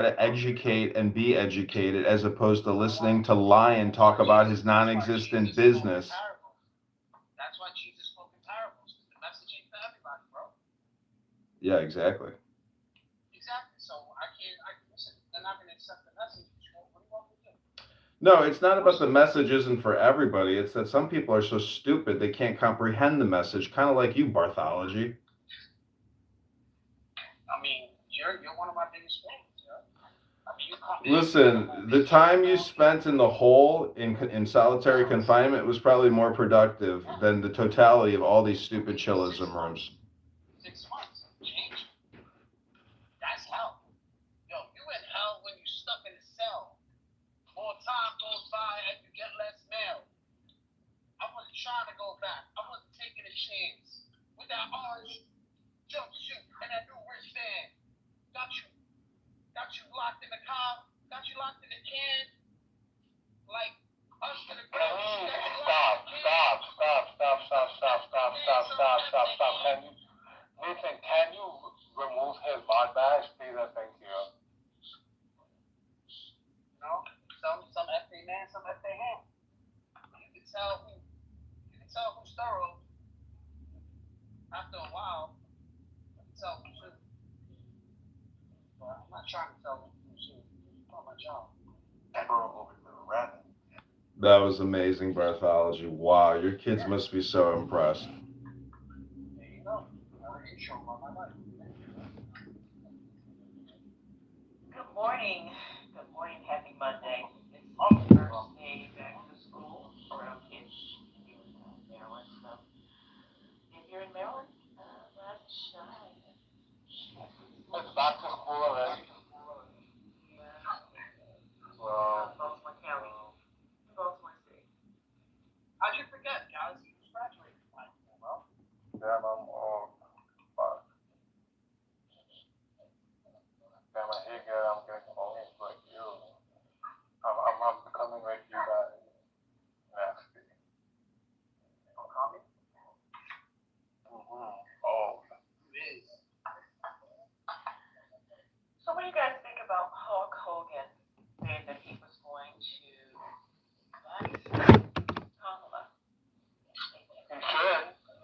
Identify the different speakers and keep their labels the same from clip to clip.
Speaker 1: to educate and be educated as opposed to listening to Lion talk about his non-existent business.
Speaker 2: That's why Jesus spoke in parables. The message ain't for everybody, bro.
Speaker 1: Yeah, exactly.
Speaker 2: Exactly. So I listen. They're not gonna accept the message. What do you want me to do?
Speaker 1: No, it's not about the message isn't for everybody. It's that some people are so stupid they can't comprehend the message, kind of like you, Barthology.
Speaker 2: I mean, you're one of my biggest fans, yo. I mean, you come in, you get the whole
Speaker 1: Listen, the time you spent in the hole in solitary confinement was probably more productive than the totality of all these stupid chillism rooms.
Speaker 2: 6 months. Change. That's hell. Yo, you in hell when you stuck in a cell. More time goes by and you get less mail. I wasn't trying to go back. I wasn't taking a chance. With that orange jumpsuit and that new wristband. Got you locked in the car, got you locked in the can. Like us to the ground.
Speaker 3: Stop. Can you remove his mod badge, please? Thank you.
Speaker 2: You know, some FA man, some FA ham. You can tell who's thorough. After a while, you can tell who's who. But I'm not trying to tell who's who. It's not my job.
Speaker 1: That was amazing, Barthology. Wow, your kids must be so impressed.
Speaker 2: There you go. Another intro on my life.
Speaker 4: Good morning. Good morning. Happy Monday. It's the first day back to school for our kids here in Maryland. So if you're in Maryland, that's shy.
Speaker 3: It's back to school already.
Speaker 4: Baltimore County, Baltimore City.
Speaker 2: How'd you forget, guys? You just graduated from high school, bro.
Speaker 3: Damn, I'm old. Fuck. Damn, I hate it. I'm getting old like you. I'm becoming like you guys. Nasty.
Speaker 2: Don't call me.
Speaker 3: Oh.
Speaker 2: It is.
Speaker 4: So what do you guys think about Hulk Hogan saying that he was going to vaccinate Kamala?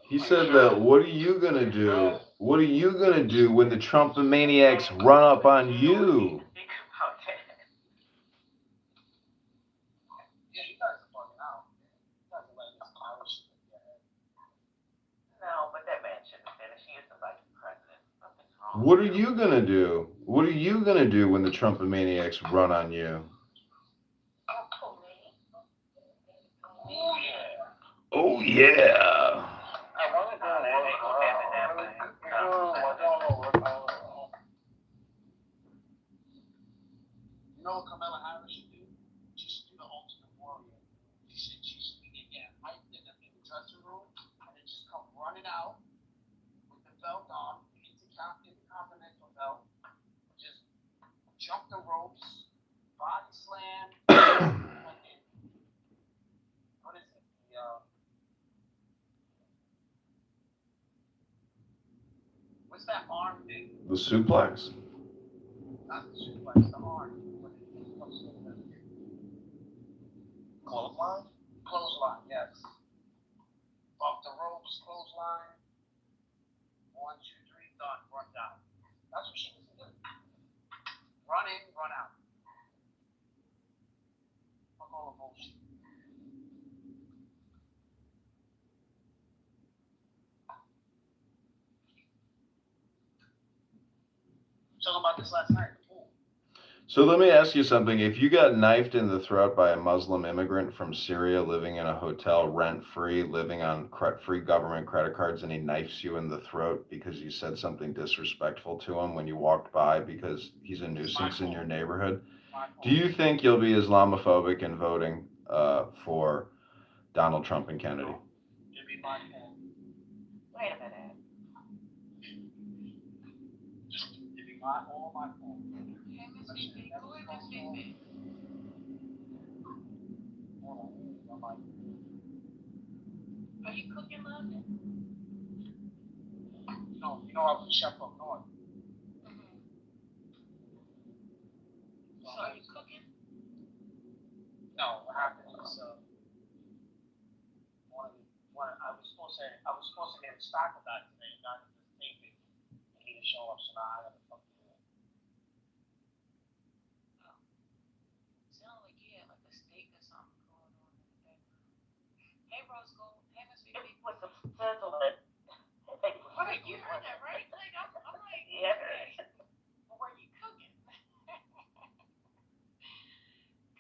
Speaker 1: He said that, what are you going to do? What are you going to do when the Trump maniacs run up on you?
Speaker 4: Think about that.
Speaker 2: Yeah, you guys are bugging out. You guys are letting this college shit in your head.
Speaker 4: No, but that man shouldn't have finished. He is the vice president. Something's wrong.
Speaker 1: What are you going to do? What are you going to do when the Trump maniacs run on you?
Speaker 2: Oh, yeah.
Speaker 1: Oh, yeah.
Speaker 3: I want to do
Speaker 2: You know what Kamala Harris should do? She should do the ultimate warrior. She should be getting hyped in the dressing room and then just come running out with the belt on, the intercontinental belt, just jump the ropes, body slam, fucking, what is it? What's that arm thing?
Speaker 1: The suplex?
Speaker 2: Not the suplex, the arm. What is it? What's the
Speaker 3: clothesline?
Speaker 2: Clothesline, yes. Off the ropes, clothesline. 1, 2, 3, done, run down. That's what she was doing. Run in, run out. Fuck all the bullshit. Talking about this last night.
Speaker 1: So let me ask you something. If you got knifed in the throat by a Muslim immigrant from Syria living in a hotel rent-free, living on free government credit cards, and he knifes you in the throat because you said something disrespectful to him when you walked by because he's a nuisance in your neighborhood, do you think you'll be Islamophobic in voting for Donald Trump and Kennedy?
Speaker 2: It'd be my fault.
Speaker 4: Wait a minute.
Speaker 2: It'd be all my fault.
Speaker 4: Are you cooking, London?
Speaker 2: You know I was a chef up north. So are you cooking? No, what happened is I was supposed to get a stock of that today, not just take it. And he didn't show up, so now I gotta fucking do it.
Speaker 4: Sound like you had like a steak or something going on in the background. Hey, Roscoe. Hey, Miss Vicky. It was a sizzling. Right, you heard that, right? Like, I'm like, yeah. Okay. Well, were you cooking?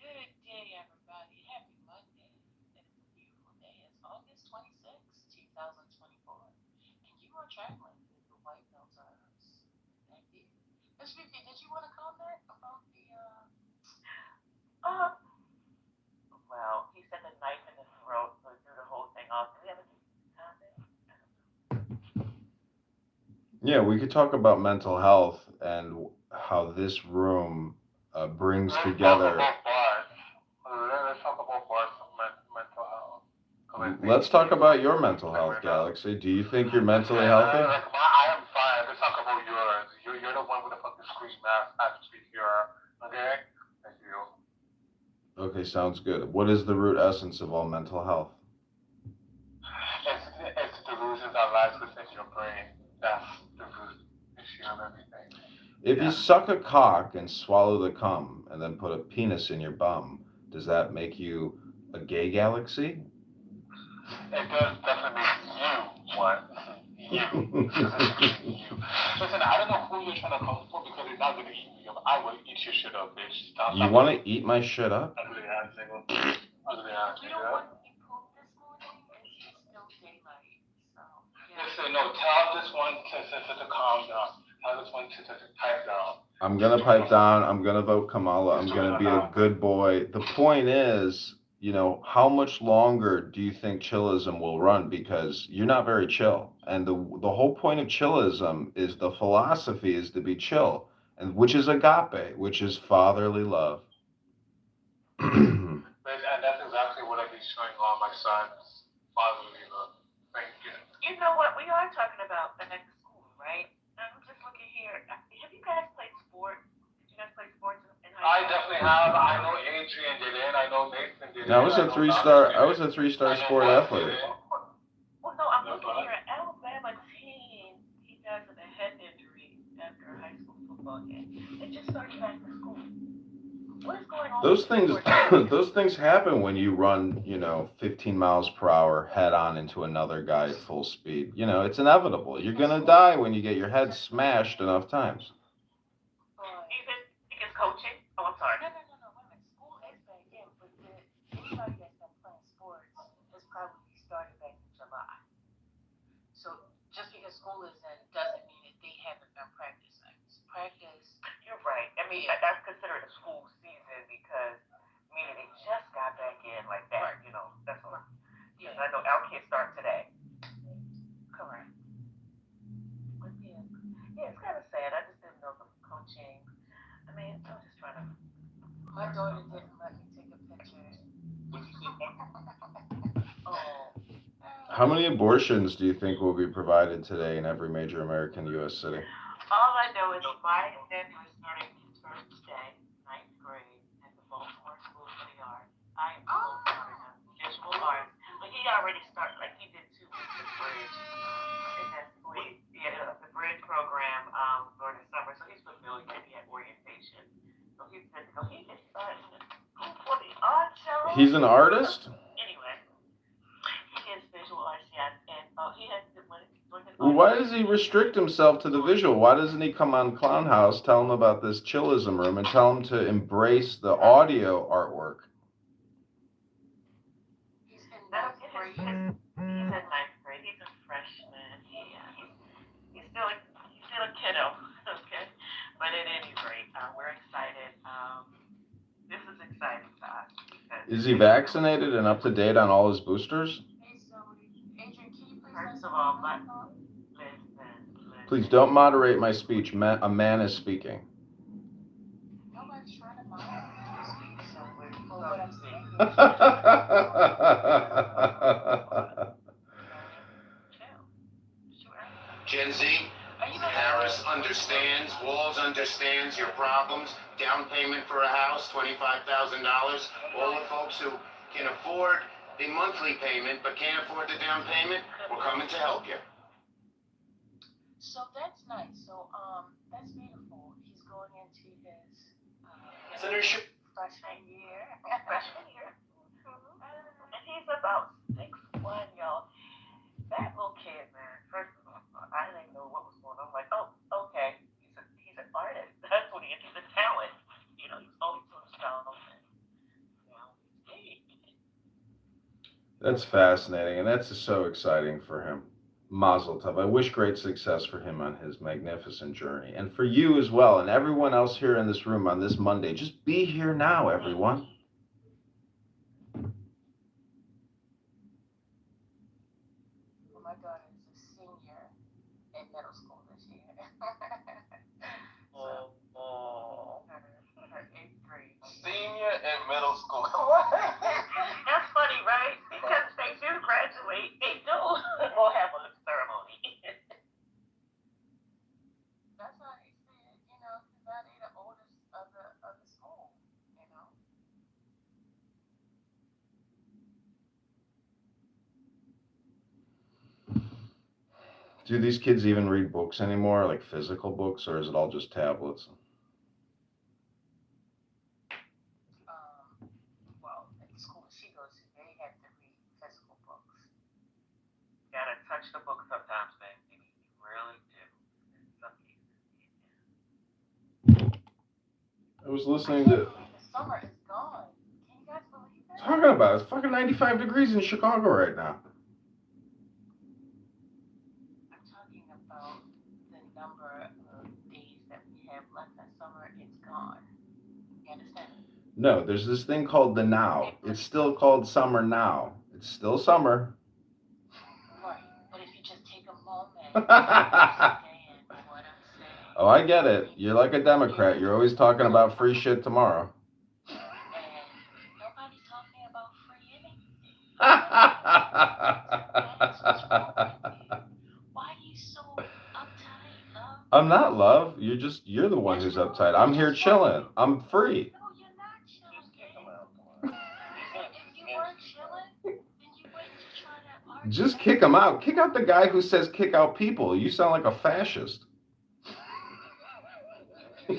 Speaker 4: Good day, everybody. Happy Monday. It's a beautiful day. It's August 26th, 2024. And you are traveling with the White Belts are us. Thank you. Miss Vicky, did you want to comment about the, well, he said the knife in his throat, so he threw the whole thing off. Do we have any comment?
Speaker 1: Yeah, we could talk about mental health and how this room brings together.
Speaker 3: Let's talk about bars of mental health.
Speaker 1: Let's talk about your mental health, Galaxy. Do you think you're mentally healthy?
Speaker 3: I am fine. Let's talk about yours. You're the one with the fucking scream mask actually here. Okay? Thank you.
Speaker 1: Okay, sounds good. What is the root essence of all mental health?
Speaker 3: It's the delusions that lies within your brain. That's the root issue of everything.
Speaker 1: If you suck a cock and swallow the cum and then put a penis in your bum, does that make you a gay, Galaxy?
Speaker 3: It does definitely make you one. You. Listen, I don't know who you're trying to come for because you're not going to eat me up. I will eat your shit up, bitch. Stop.
Speaker 1: You want to eat my shit up?
Speaker 3: Ugly ass nigga. Ugly ass
Speaker 4: You don't
Speaker 3: nigga.
Speaker 4: want to be pooped this morning? It's still daylight, so. Yeah.
Speaker 3: Listen, no, tell this one to calm down. Tell this one to pipe down.
Speaker 1: I'm going to pipe down. I'm going to vote Kamala. I'm going to be a good boy. The point is, you know, how much longer do you think chillism will run? Because you're not very chill. And the whole point of chillism is the philosophy is to be chill, and which is agape, which is fatherly love.
Speaker 3: And that's exactly what I've been showing all my sons. Fatherly love. Thank you.
Speaker 4: You know what? We are talking about back to school, right? I'm just looking here. Have you guys played sports? Did you guys play sports in high
Speaker 3: I
Speaker 4: school?
Speaker 3: definitely have. I know Adrian did it. I know Nathan did it.
Speaker 1: I was a three-star sport athlete.
Speaker 4: Well, no, I'm looking here at Alabama team. He dies of a head injury after a high school football game. They just started back to school. What is going on?
Speaker 1: Those things happen when you run, 15 miles per hour head on into another guy at full speed. You know, it's inevitable. You're gonna die when you get your head smashed enough times.
Speaker 4: You think it's coaching? Oh, I'm sorry. No. Wait a minute. School is back in, but anybody that's been playing sports has probably started back in July. So just because school is in doesn't mean that they haven't been practicing. Practice. You're right. I mean, that's considered a school season because, meaning they just got back in like that. Right. You know, that's what. Yeah. I know our kids start today. Correct. But yeah, it's kind of sad. I just didn't know the coaching. I mean, I was just trying to. My daughter didn't let me take a picture. Oh.
Speaker 1: How many abortions do you think will be provided today in every major American U.S. city?
Speaker 4: All I know is my nephew is starting his first day, 9th grade, at the Baltimore School for the Arts. I am so proud of him. Visual arts. But he already started, like he did 2 weeks of bridge. And that's sweet. Yeah, the bridge program during the summer. So he's familiar. He had orientation. So he's good to go. He is starting school for the arts.
Speaker 1: He's an artist?
Speaker 4: Anyway, he is visual arts, yes. And he has to
Speaker 1: Well, why does he restrict himself to the visual? Why doesn't he come on Clown House, tell him about this chillism room, and tell him to embrace the audio artwork?
Speaker 4: He's in 9th grade. He's in 9th grade. He's a freshman. He's still a kiddo. Okay, but at any rate, we're excited. This is exciting to us.
Speaker 1: Is he vaccinated and up to date on all his boosters?
Speaker 4: First of all,
Speaker 1: Please don't moderate my speech. A man is speaking.
Speaker 4: Nobody's trying to moderate your speech.
Speaker 5: Gen Z, Harris understands. understands, Walls understands your problems. Down payment for a house, $25,000. All the folks who can afford the monthly payment but can't afford the down payment, we're coming to help you.
Speaker 4: So that's nice. So that's beautiful. He's going into his
Speaker 5: Senator
Speaker 4: freshman year. Freshman year. And he's about 6'1", y'all. That little kid, man. First of all, I didn't even know what was going on. I'm like, oh, okay. He's an artist. That's what he is. He's a talent. You know, he's only 2 stone.
Speaker 1: That's fascinating, and that's so exciting for him. Mazel tov. I wish great success for him on his magnificent journey, and for you as well, and everyone else here in this room on this Monday. Just be here now, everyone.
Speaker 4: Well, my daughter is a senior in middle school this year. Her 8th grade.
Speaker 3: Senior in middle school.
Speaker 4: That's funny, right? Because they do graduate. They do. We'll have a ceremony. That's how they say it, you know, because now they the oldest of the school, you know.
Speaker 1: Do these kids even read books anymore, like physical books, or is it all just tablets?
Speaker 4: Well, at the school she goes to, they have to read physical books. Gotta touch the book sometimes, man. You really do. In some cases.
Speaker 1: I was listening to.
Speaker 4: The summer is gone. Can you guys believe that?
Speaker 1: Talking about it's fucking 95 degrees in Chicago right now.
Speaker 4: I'm talking about the number of days that we have left in summer. It's gone. You understand?
Speaker 1: No, there's this thing called the now. It's still called summer now. It's still summer.
Speaker 4: Right. But if you just take a moment to understand what I'm saying.
Speaker 1: Oh, I get it. You're like a Democrat. You're always talking about free shit tomorrow.
Speaker 4: And nobody's talking about free anything. Why are you so uptight, love?
Speaker 1: I'm not, love. You're the one who's uptight. I'm here chilling. I'm free.
Speaker 4: No, you're not chilling. If you weren't chilling, then you wouldn't try to argue.
Speaker 1: Just kick him out. Kick out the guy who says kick out people. You sound like a fascist.
Speaker 2: No.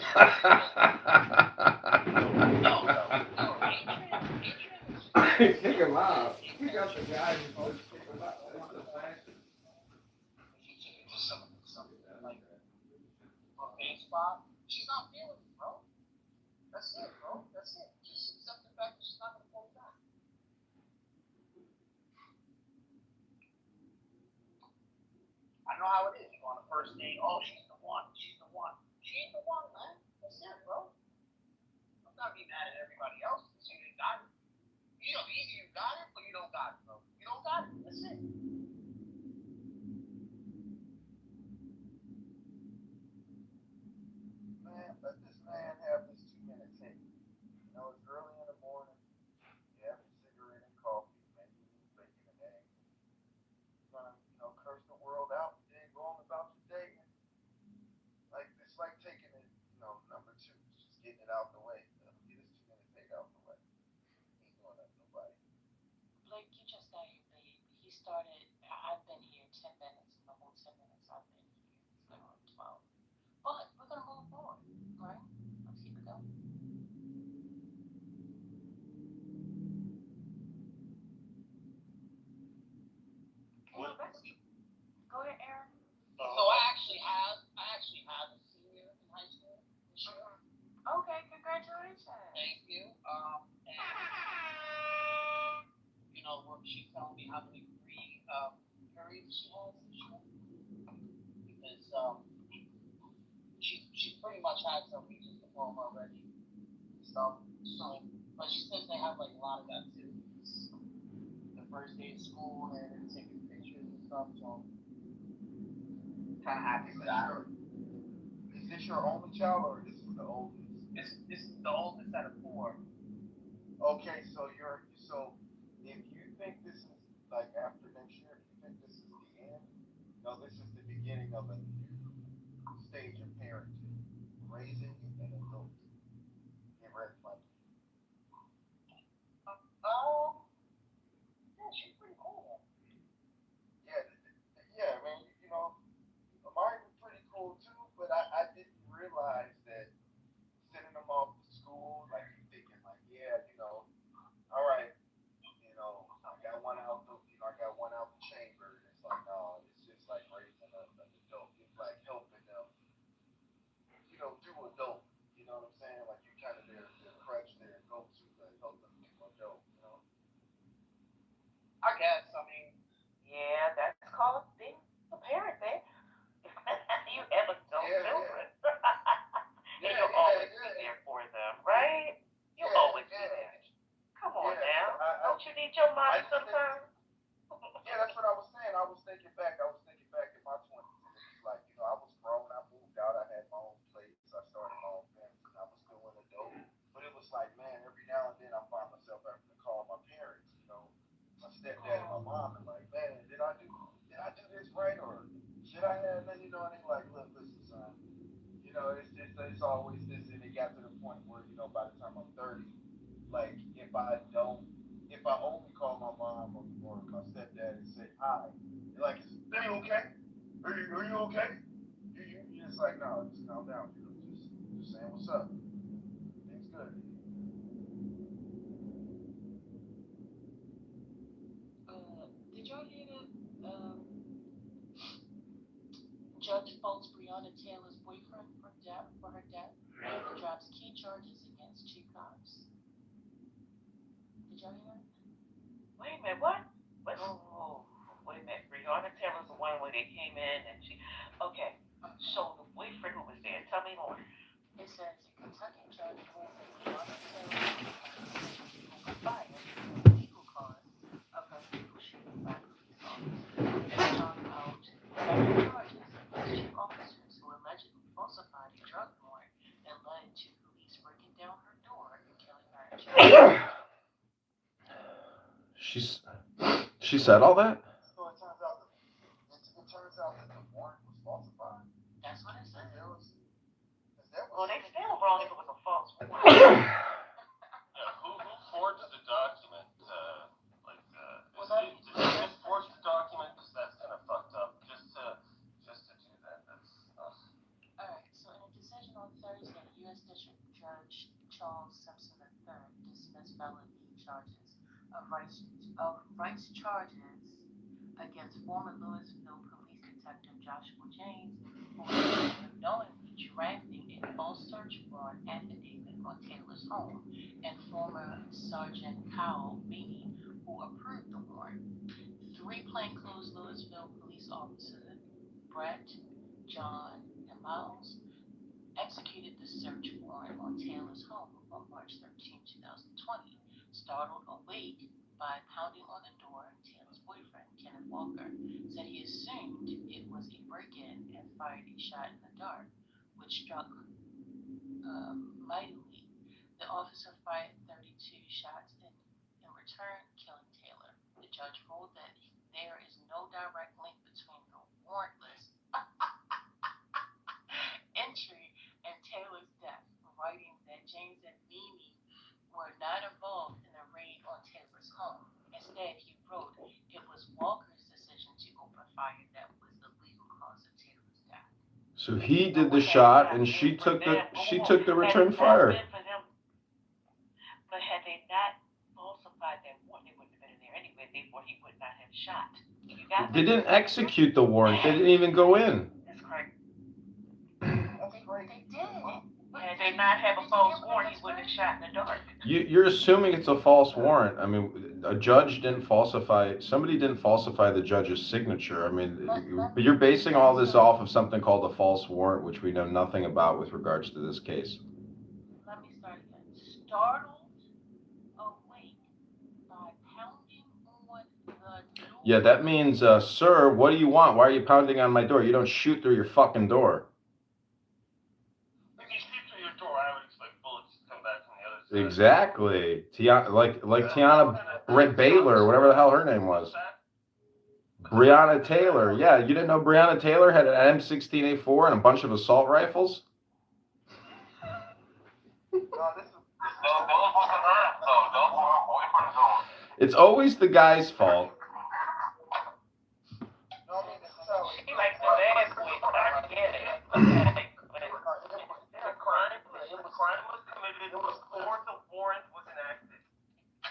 Speaker 1: Kick him out. Kick out the guy who says kick him out. That's a fascist.
Speaker 2: Spot. She's not feeling it, bro. That's it, bro. That's it. Just accept the fact that she's not gonna pull it back. I know how it is. You go on the first date, oh, she's the one. She's the one. She ain't the one, man. That's it, bro. I'm not being mad at everybody else because you ain't got it. You know, either you got it or you don't got it, bro. You don't got it. That's it.
Speaker 3: Man, let this man have his 2-minute take. You know, it's early in the morning. You have your cigarette and coffee, maybe bacon and eggs. You're gonna, curse the world out and then go on about your day. Like it's like taking it, number 2, just getting it out the way. Get his 2-minute take out the way. He ain't going at nobody.
Speaker 4: Blake, you just got here, babe. He started, I've been here 10 minutes, and the whole 10 minutes I've been here. It's been on 12. But we're going to move forward, right? Let's keep it going. Okay, let's go ahead, Aaron.
Speaker 2: So I actually have a senior in high school this year.
Speaker 4: Okay, congratulations.
Speaker 2: Thank you. And what she's telling me how many free periods she has this year. Because she pretty much has her Regents diploma already and stuff. So, but she says they have like a lot of activities the first day of school and they're taking pictures and stuff. So, kind of happy for that.
Speaker 3: Is this your only child or this is the oldest?
Speaker 2: This is the oldest out of 4.
Speaker 3: Okay, so if you think this is like after next year, if you think this is the end, no, this is the beginning of a new stage of parenting. raising an adult? Get ready, Mike.
Speaker 2: Yeah, she's pretty cool.
Speaker 3: Yeah, yeah, man. You know, Amari was pretty cool too, but I didn't realize that sending them off to school, like you thinking, like, yeah, you know, all right, you know, I got one out the chamber. It's like, no, it's just like raising an adult. It's like helping them, you know, do adult. You know what I'm saying? Like you kind of their crutch, their go-to to help them do adult. You know?
Speaker 2: I guess. I mean,
Speaker 4: Yeah, that's called being a parent, man. You have adult
Speaker 3: Yeah,
Speaker 4: children.
Speaker 3: yeah,
Speaker 4: And you'll
Speaker 3: yeah,
Speaker 4: always be
Speaker 3: yeah,
Speaker 4: there for them, right? You'll
Speaker 3: yeah,
Speaker 4: always be
Speaker 3: yeah,
Speaker 4: there. Come on
Speaker 3: yeah.
Speaker 4: now.
Speaker 3: I, I,
Speaker 4: Don't you need your
Speaker 3: I
Speaker 4: mommy
Speaker 3: just think,
Speaker 4: sometimes?
Speaker 3: yeah, that's what I was saying. I was thinking back. I was thinking back in my 20s, and it was like, you know, I was grown. I moved out. I had my own place. I started my own family. And I was still an adult. But it was like, man, every now and then I find myself having to call my parents. You know, my stepdad and my mom, and like, man, did I do this right, or should I have? And you know, and they like, look, listen, son. You know, it's always this, and it got to the point where you know, by the time I'm 30, like if I only call my mom or my stepdad and say hi, they're like, are you okay? Are you okay? You just like, no, just calm down, you know, just saying what's up. Things good.
Speaker 6: Did y'all hear that? Judge faults Breonna Taylor's boyfriend for her death and drops key charges against two cops. Did y'all hear that?
Speaker 4: Wait a minute, what? Wait, wait a minute. Breonna Taylor's the one where they came in and she. Okay, so the boyfriend who was there, tell me more.
Speaker 6: It says a Kentucky judge ruled that Breonna Taylor's boyfriend was fired for the legal cause of her fatal shooting by police officers and found out federal charges against two officers who allegedly falsified a drug warrant that led to police breaking down her door and killing her and children.
Speaker 1: She said all that?
Speaker 3: So it turns out that the warrant was falsified.
Speaker 6: That's what it
Speaker 3: And
Speaker 6: says.
Speaker 4: Well, they still wrong if it was a false warrant.
Speaker 7: Yeah, who forged the document?
Speaker 6: Well,
Speaker 7: Did you just forge the document? Because that's kind of fucked up. Just to do that. That's
Speaker 6: Alright, so in a decision on Thursday, U.S. District Judge Charles Simpson III dismissed felony charges of rights charges against former Louisville police detective Joshua James, who was accused of knowingly drafting a false search warrant affidavit on Taylor's home, and former Sergeant Powell Meany, who approved the warrant. Three plainclothes Louisville police officers, Brett, John, and Miles, executed the search warrant on Taylor's home on March 13, 2020, startled awake by pounding on the door. Taylor's boyfriend, Kenneth Walker, said he assumed it was a break-in and fired a shot in the dark, which struck mightily. The officer fired 32 shots in return, killing Taylor. The judge ruled that there is no direct link between the warrantless entry and Taylor's death, writing that James and Mimi were not involved in the raid on Taylor's home. Instead, he wrote it was Walker's decision to open fire that was the legal cause of Taylor's death.
Speaker 1: So he did the shot, and she took the return fire.
Speaker 4: But had they not falsified that warrant, they wouldn't have been in there anyway. Therefore, he would not have shot. You got
Speaker 1: They
Speaker 4: me?
Speaker 1: didn't execute the warrant. They didn't even go in.
Speaker 4: That's correct.
Speaker 3: That's great.
Speaker 6: They did.
Speaker 4: Had they not have a false warrant, he wouldn't have shot in the dark.
Speaker 1: You're assuming it's a false warrant. I mean, a judge didn't falsify. Somebody didn't falsify the judge's signature. I mean, you're basing all this off of something called a false warrant, which we know nothing about with regards to this case.
Speaker 6: Let me start again. Startled awake by pounding on the door.
Speaker 1: Yeah, that means, sir, what do you want? Why are you pounding on my door? You don't shoot through your fucking door.
Speaker 7: if you shoot through your door, I would expect bullets to come back from the other side.
Speaker 1: Exactly. Like Tiana Baylor, whatever the hell her name was. Breonna Taylor. Yeah, you didn't know Breonna Taylor had an M16A4 and a bunch of assault rifles?
Speaker 3: this is
Speaker 7: Those wasn't her, though. Those were her boyfriend doing.
Speaker 1: It's always the guy's fault.
Speaker 3: no, I mean, this is how
Speaker 4: She likes the bad switch. I get it. Okay. But the crime was committed. It was before the warrant was enacted.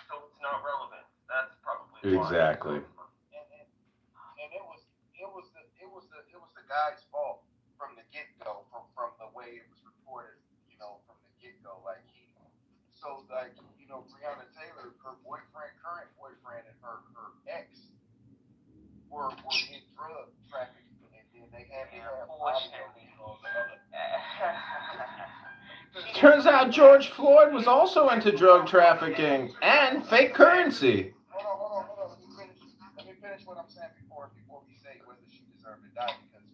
Speaker 4: So it's not relevant. That's probably why.
Speaker 1: Exactly.
Speaker 3: and it was the guy's fault from the get go, from the way it was reported, from the get go. Like Breonna Taylor, her current boyfriend, and her ex were in drug trafficking, and then they had
Speaker 1: Turns out George Floyd was also into drug trafficking and fake currency.
Speaker 3: Hold on. Let me finish what I'm saying before we say whether she deserved to die, because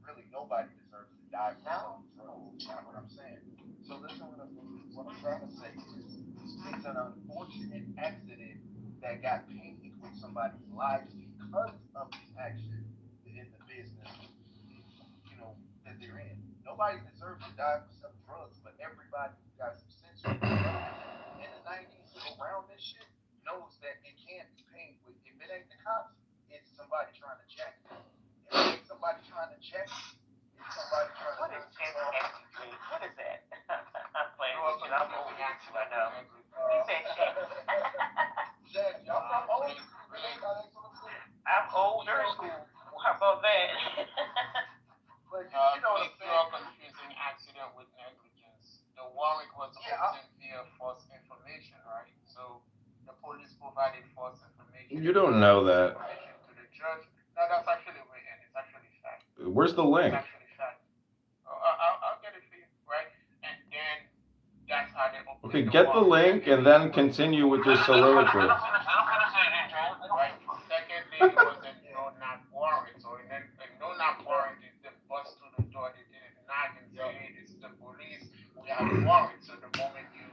Speaker 3: really nobody deserves to die from drugs. That's what I'm saying. So listen, what I'm trying to say is it's an unfortunate accident that got painted with somebody's lives because of the action in the business, that they're in. Nobody deserves to die for some drugs, but everybody who got some sense in the 90s around this shit knows that it can't be painted with. If it ain't the cops, it's somebody trying to jack it. If it ain't somebody trying to jack it, it's somebody trying to.
Speaker 4: What is What is that? I'm playing with you. I'm old too, I know. He said check.
Speaker 3: Jack, y'all from old school.
Speaker 4: I'm older school. How about that?
Speaker 3: But
Speaker 7: Please, you are confusing accident with negligence. The warrant was obtained via false information, right? So the police provided false information.
Speaker 1: You don't know that.
Speaker 7: To the judge. No, that's actually written. It's actually fact.
Speaker 1: Where's the link?
Speaker 7: It's actually fact. I'll get it for you, right? And then that's how they open.
Speaker 1: Okay, get the link and then continue with your soliloquy.
Speaker 7: Right. Secondly, it was a no-knock warrant. So a no-knock warrant is the bust to the door. They didn't knock and say, hey, this is the police. We have a warrant. So the moment you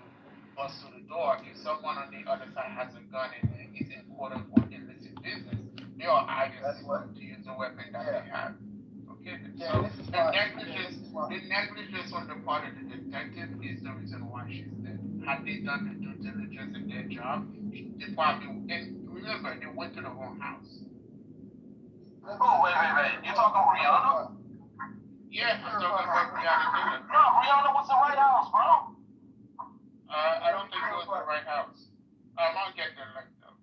Speaker 7: bust to the door, if someone on the other side has a gun and is in quote-unquote illicit business, they are obviously going to use the weapon that they have. Okay. So the negligence on the part of the detective is the reason why she's dead. Had they done the due diligence in their job, they probably, and remember, they went to the wrong house.
Speaker 2: Oh, wait. You talking Rihanna?
Speaker 7: Yeah, I'm talking about Breonna Taylor.
Speaker 2: No, Rihanna was the right house, bro.
Speaker 7: I don't think it was the right house. I'll get the link though.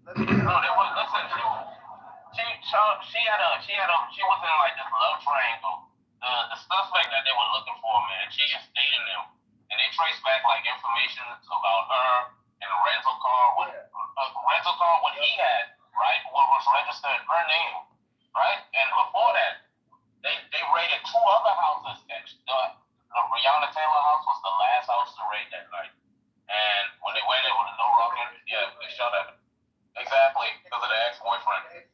Speaker 2: No, it was. Listen, she was in like this love triangle. The suspect that they were looking for, man, she is dating them, and they traced back like information about her and a rental car when he had, right, what was registered her name, right, and before that, they raided two other houses. The Breonna Taylor house was the last house to raid that night, and when they went in with no rugged, they shot at him. Exactly, because of the ex-boyfriend.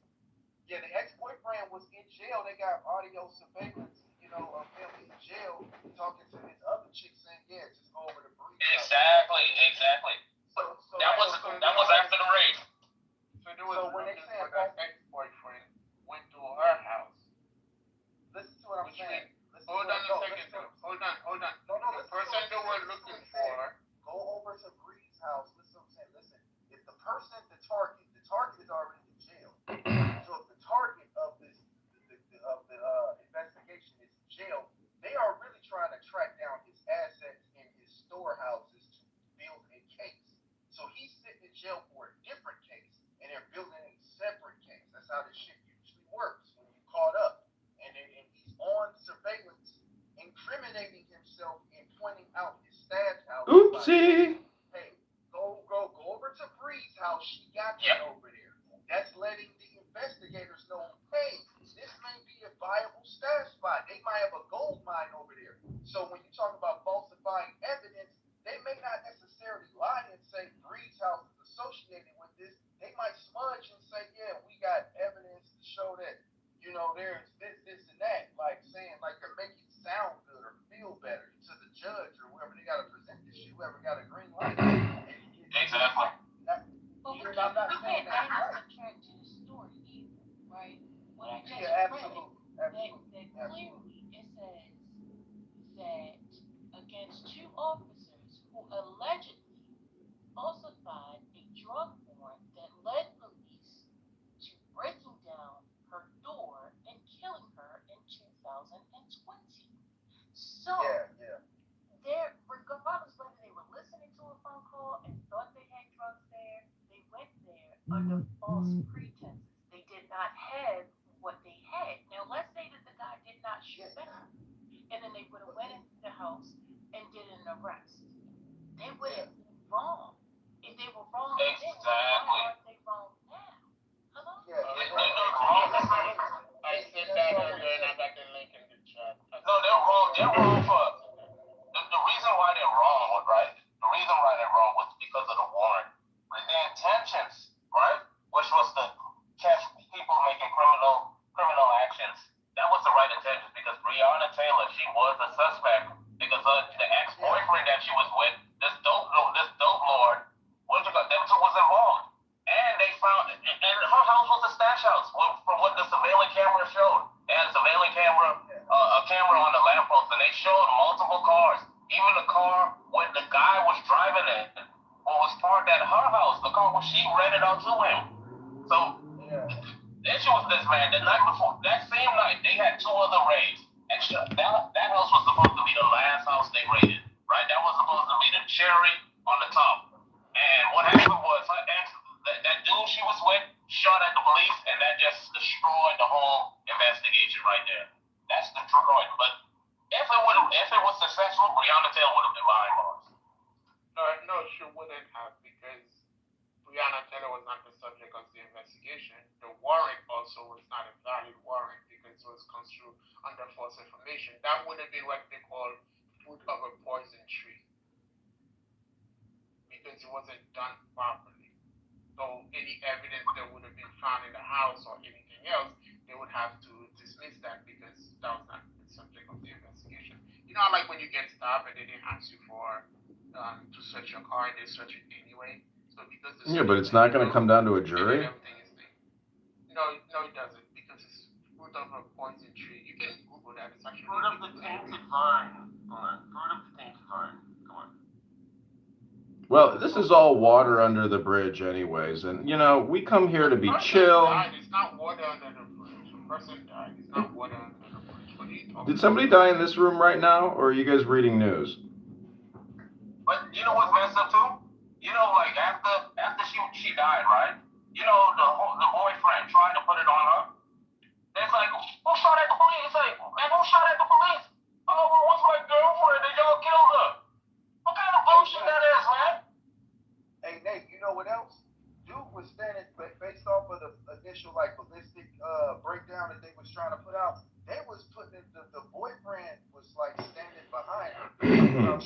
Speaker 3: Yeah, the ex-boyfriend was in jail. They got audio surveillance, of him in jail talking to his other chick saying, yeah, just go over the breeze.
Speaker 2: Exactly.
Speaker 3: So
Speaker 2: That was after the raid.
Speaker 7: So there was
Speaker 3: when they say
Speaker 7: that ex-boyfriend went to her house.
Speaker 3: Listen to what I'm saying.
Speaker 7: Hold on a second. The person they were looking for.
Speaker 3: Go over to Bree's house. Listen to what I'm saying. Listen, if the person, the target is already in jail. So if the target of the investigation is jail, they are really trying to track down his assets in his storehouses to build a case. So he's sitting in jail for a different case, and they're building a separate case. That's how this shit usually works when you're caught up. And he's on surveillance, incriminating himself and pointing out his stash house.
Speaker 1: Oopsie.
Speaker 3: Like, hey, go over to Bree's house. She got you over there. That's letting the investigators know, hey, this may be a viable stash spot. They might have a gold mine over there. So when you talk about falsifying evidence, they may not necessarily lie and say Bree's house is associated with this. They might smudge and say, yeah, we got evidence to show that, there's this, and that, like saying, like to make it sound good or feel better to the judge or whoever they got to present this shit, whoever got a green light.
Speaker 2: Exactly.
Speaker 6: But we can't subtract to the story either, right? What I just read, that clearly it says that against two officers false pretenses. They did not have what they had. Now, let's say that the guy did not shoot back, and then they would have went into the house and did an arrest. They would have been wrong. If they were wrong then, why aren't they wrong now? Hello?
Speaker 7: I said that earlier and I got the link in the chat. No, they're wrong. They're wrong for the reason why they're wrong, right? The reason why they're wrong was because of the warrant. But the intentions, right? Which was to catch people making criminal actions. That was the right intention because Breonna Taylor, she was a suspect because the ex-boyfriend that she was with, this dope lord, them two was involved. And they found, and her house was a stash house from what the surveillance camera showed. They had a surveillance camera, a camera on the lamppost, and they showed multiple cars. Even the car when the guy was driving it, was parked at her house. The car she rented out to him. So, then she was this man. The night before, that same night, they had two other raids. And that house was supposed to be the last house they raided, right? That was supposed to be the cherry on the top. And what happened was that dude she was with shot at the police, and that just destroyed the whole investigation right there. That's destroyed. But if it was successful, Breonna Taylor would have been behind bars.
Speaker 2: No, she wouldn't have because Breonna Taylor was not the subject of the investigation. The warrant also was not a valid warrant because it was construed under false information. That would have been what they call fruit of a poison tree because it wasn't done properly. So any evidence that would have been found in the house or anything else, they would have to dismiss that because that was not the subject of the investigation. You know, like when you get stopped and they didn't ask you for to search your car, they search it anyway. So because
Speaker 1: but it's not going to come down to a jury.
Speaker 2: Everything is there. No, it doesn't because it's fruit of a poison tree. You can Google that. It's actually
Speaker 7: Fruit of the tainted vine. Come on. Fruit of the tainted vine. Come on.
Speaker 1: Well, this is all water under the bridge anyways, and we come here to be chill.
Speaker 2: It's not water under the bridge. A person died. It's not water under the bridge. What are you talking
Speaker 1: Did somebody die in this room right now, or are you guys reading news?
Speaker 7: But you know what's messed up too? Like after she died, right? The boyfriend tried to put it on her. It's like, who shot at the police? It's like, man, who shot at the police? Oh, well, what's my girlfriend? And y'all killed her. What kind of bullshit that is, man?
Speaker 3: Hey, Nate, you know what else? Dude was standing based off of the initial ballistic breakdown that they was trying to put out. They was putting it, the boyfriend was standing behind her. Behind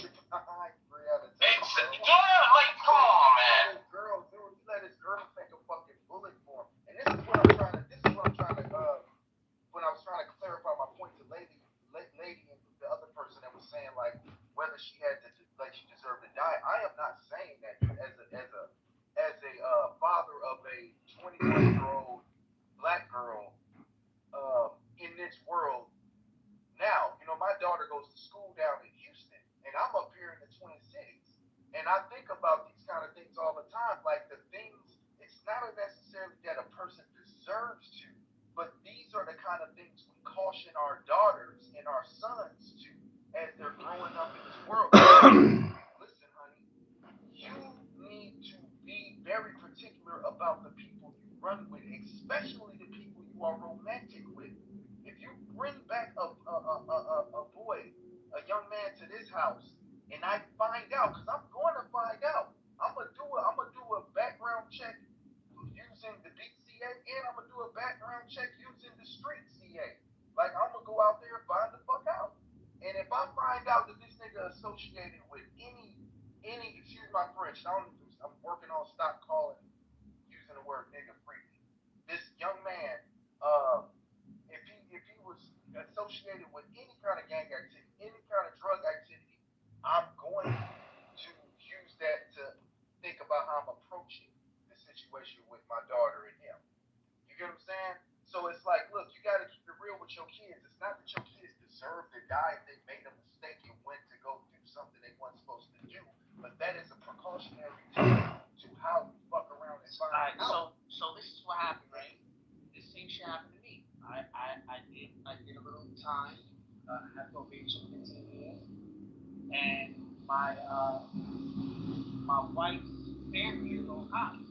Speaker 3: Breonna Taylor.
Speaker 7: Yeah, like, come on, man.
Speaker 3: He let his girl take a fucking bullet for him. And this is what I'm trying to. When I was trying to clarify my point to lady and the other person that was saying whether she had to she deserved to die. I am not saying that as a father of a 21-year-old black girl in this world. Now, my daughter goes to school down in Houston, and I'm up here in the Twin Cities, and I think about these kind of things all the time. Like the things, it's not necessarily that a person deserves to, but these are the kind of things we caution our daughters and our sons to as they're growing up in this world. Listen, honey, you need to be very particular about the people you run with, especially the people you are romantic with. If you bring back a boy, a young man to this house, and I find out, because I'm going to find out, I'm gonna do a background check using the DCA, and I'm gonna do a background check using the street CA. Like I'm gonna go out there and find the fuck out. And if I find out that this nigga associated with any excuse my French, I'm working on stop calling using the word nigga freely. This young man, if he was associated with any kind of gang activity, any kind of drug activity, I'm going to use that to think about how I'm approaching the situation with my daughter and him. You get what I'm saying? So it's like, look, you got to keep it real with your kids. It's not that your kids deserve to die if they made a mistake and went to go do something they weren't supposed to do. But that is a precautionary tool to how you fuck around and find out.
Speaker 4: So this is what happened, right? This same shit happened to me. I did a little time. I had probation 15 years, and my wife's family is Ohio.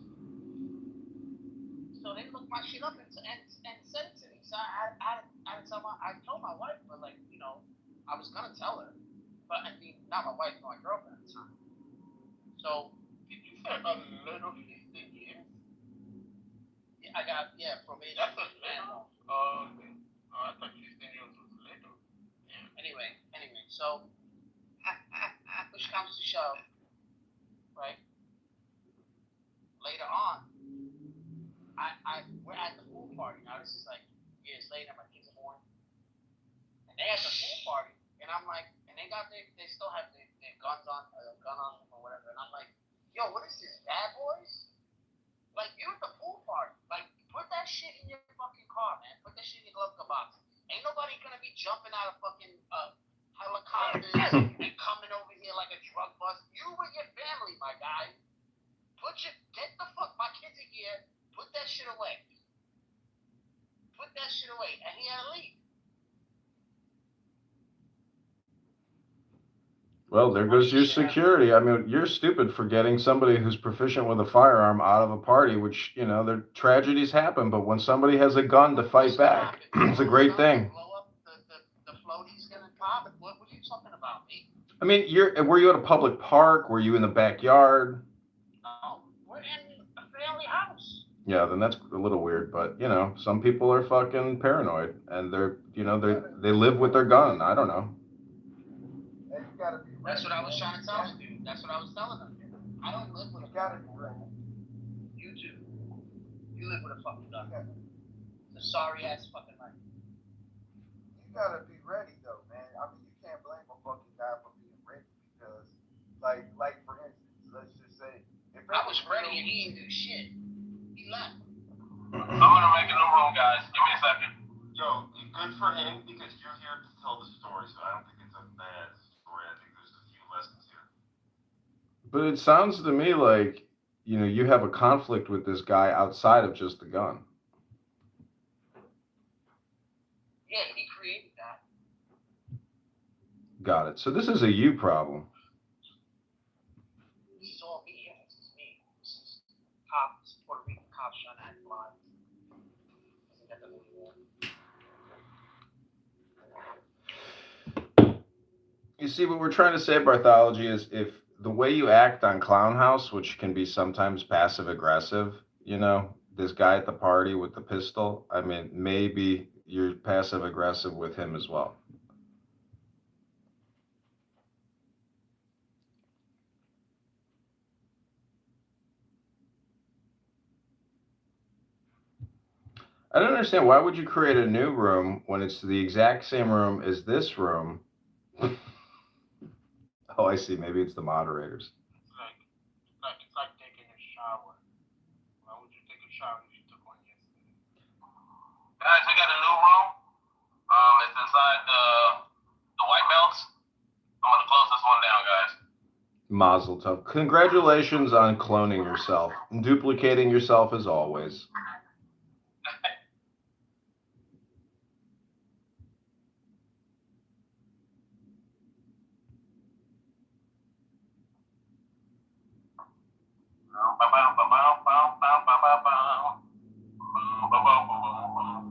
Speaker 4: So
Speaker 2: So they looked my shit up and said it to me. So I told my wife, but like, you know, I was gonna tell her, but I mean, not my wife, my girlfriend at the time. So
Speaker 7: Did you say a little 15 years?
Speaker 2: I got probation.
Speaker 7: That's a little. Okay. I thought 15 years was little.
Speaker 2: Anyway, so push comes to shove, right? Later on, we're at the pool party. Now this is like years later. My kids are born, and they at the pool party, and I'm like, and they still have their guns on, gun on them or whatever, and I'm like, yo, what is this, bad boys? Like, you at the pool party, like, put that shit in your fucking car, man. Put that shit in your glove box. Ain't nobody gonna be jumping out of fucking helicopters and coming over here like a drug bust. You with your family, my guy. Get the fuck, my kids are here. Put that shit away. And he had to leave.
Speaker 1: Well, there goes your security. I mean, you're stupid for getting somebody who's proficient with a firearm out of a party, which, you know, their tragedies happen, but when somebody has a gun to fight back, it's a great thing.
Speaker 2: Blow up the floaties gonna pop. What are you talking about, me?
Speaker 1: I mean, were you at a public park? Were you in the backyard?
Speaker 2: No, we're in a family house.
Speaker 1: Yeah, then that's a little weird, but you know, some people are fucking paranoid and they live with their gun. I don't know.
Speaker 3: And you gotta be ready.
Speaker 2: That's what I was trying to tell them, dude. That's what I was telling them. I don't live with a
Speaker 3: gotta be ready.
Speaker 2: You too. You live with a fucking gun. It's a sorry ass fucking life.
Speaker 3: You gotta be ready though, man. I mean, you can't blame a fucking guy for being ready because, like for instance, let's just say if
Speaker 2: I was ready and he didn't do shit. He left.
Speaker 8: I'm gonna make a new room, guys. Give me a second. Yo, good for him because you're here to tell the story, so I don't think it's a bad story. I think there's a few lessons here.
Speaker 1: But it sounds to me like, you know, you have a conflict with this guy outside of just the gun.
Speaker 2: Yeah, he created that.
Speaker 1: Got it. So this is a you problem.
Speaker 2: This is all me. Yeah, this is me. This is cops, Puerto Rican cops trying to act blind. Doesn't get them anywhere.
Speaker 1: You see, what we're trying to say, Barthology, is if the way you act on Clown House, which can be sometimes passive aggressive, you know, this guy at the party with the pistol, I mean, maybe you're passive aggressive with him as well. I don't understand. Why would you create a new room when it's the exact same room as this room? Oh, I see. Maybe it's the moderators.
Speaker 7: It's like taking a shower. Why would you take a shower if you took one yesterday?
Speaker 8: Guys, we got a new room. It's inside the white belts. I'm gonna close this one down, guys.
Speaker 1: Mazel tov. Congratulations on cloning yourself and duplicating yourself as always.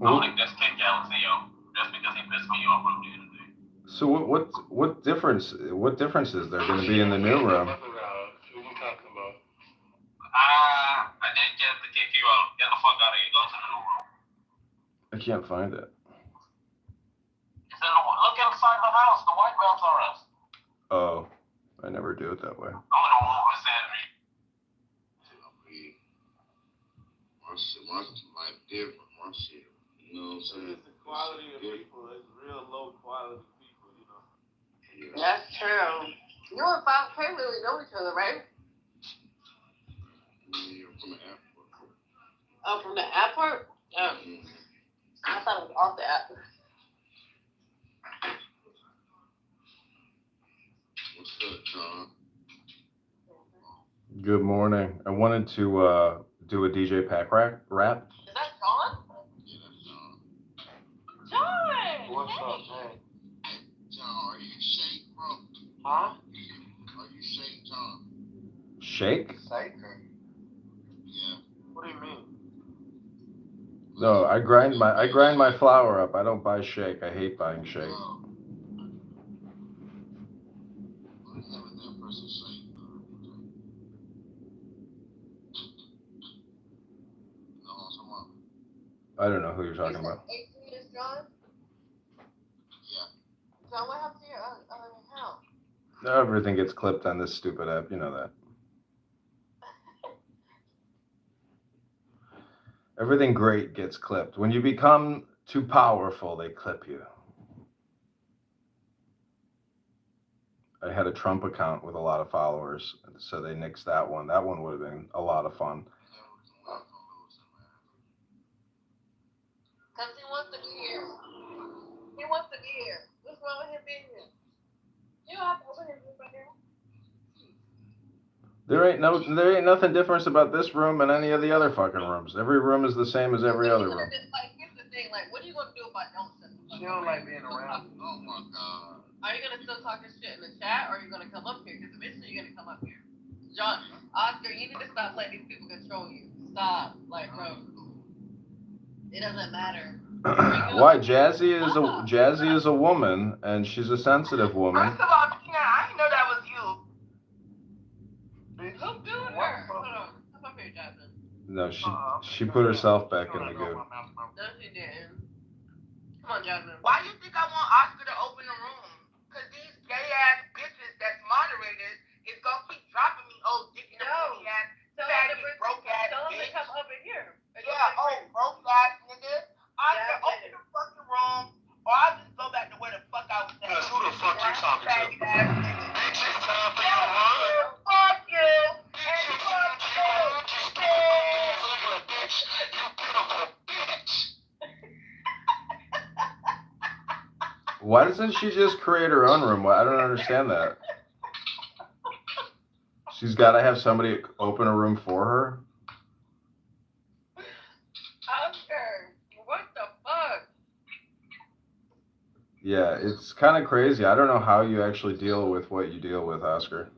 Speaker 8: I don't think that's Ken Galazio, just because he pissed me off on the other day.
Speaker 1: So what difference is there going to be in the new room?
Speaker 7: What are you talking about?
Speaker 8: I didn't get to kick you out. Get the fuck out of here. Go to the new room.
Speaker 1: I can't find it.
Speaker 8: It's in look inside the house. The white belts are us.
Speaker 1: Oh, I never do it that way.
Speaker 8: I'm gonna remove Miss Henry.
Speaker 5: My life different. My shit. You know what I'm saying?
Speaker 7: It's the quality of people. It's real low quality people, you know.
Speaker 5: Yeah.
Speaker 6: That's true. You and Bob K really know each other, right?
Speaker 5: Yeah, from the airport.
Speaker 6: Oh, from the airport? Oh, I thought it was off the app.
Speaker 5: What's up, John?
Speaker 1: Good morning. I wanted to do a DJ Pack rap.
Speaker 6: Is that John?
Speaker 5: Yeah, that's John.
Speaker 6: John!
Speaker 7: What's
Speaker 6: hey.
Speaker 7: up, man?
Speaker 5: John, are you in shape, bro?
Speaker 7: Huh?
Speaker 5: Are you shape, John?
Speaker 1: Shake?
Speaker 3: Satan.
Speaker 5: Yeah.
Speaker 7: What do you mean?
Speaker 1: No, I grind my flour up. I don't buy shake. I hate buying shake. I don't know who you're talking about.
Speaker 6: 18 is John?
Speaker 3: Yeah.
Speaker 6: John, what happened to your account?
Speaker 1: Everything gets clipped on this stupid app. You know that. Everything great gets clipped. When you become too powerful, they clip you. I had a Trump account with a lot of followers, so they nixed that one. That one would have been a lot of fun.
Speaker 6: Because he wants to be here. He wants to be here. What's wrong with him being here? You don't have to open his room right now.
Speaker 1: There ain't nothing different about this room and any of the other fucking rooms. Every room is the same as every other room.
Speaker 6: Here's the thing, what are you gonna do if I don't send the
Speaker 3: She don't like being around. Oh my god.
Speaker 6: Are you gonna still talk this shit in the chat, or are you gonna come up here? Because eventually you're gonna come up here. John, Oscar, you need to stop letting these people control you. Stop, bro. It doesn't matter.
Speaker 1: Why? Jazzy is a woman, and she's a sensitive woman.
Speaker 4: First of all, Tina, I didn't know that was you.
Speaker 6: Who's doing her? Hold on. Come up here, Jasmine.
Speaker 1: No, she put herself back in the goo.
Speaker 6: No, she didn't. Come on, Jasmine.
Speaker 4: Why do you think I want Oscar to open the room? Because these gay ass bitches that's moderators is gonna keep dropping me old dick in the booty ass, faggot, broke ass
Speaker 6: Tell them to
Speaker 4: bitch.
Speaker 6: come up in here.
Speaker 4: Yeah, broke ass nigga. Oscar, open the fucking room, or I'll just go back to where the fuck I was at.
Speaker 8: Because who the fuck you talking to?
Speaker 4: Faggot ass nigga.
Speaker 8: Bitch, it's time for you to run.
Speaker 4: Fuck you, and fuck you.
Speaker 8: Bitch, you beautiful bitch.
Speaker 1: Why doesn't she just create her own room? I don't understand that. She's got to have somebody open a room for her.
Speaker 6: Oscar, what the fuck?
Speaker 1: Yeah, it's kind of crazy. I don't know how you actually deal with what you deal with, Oscar.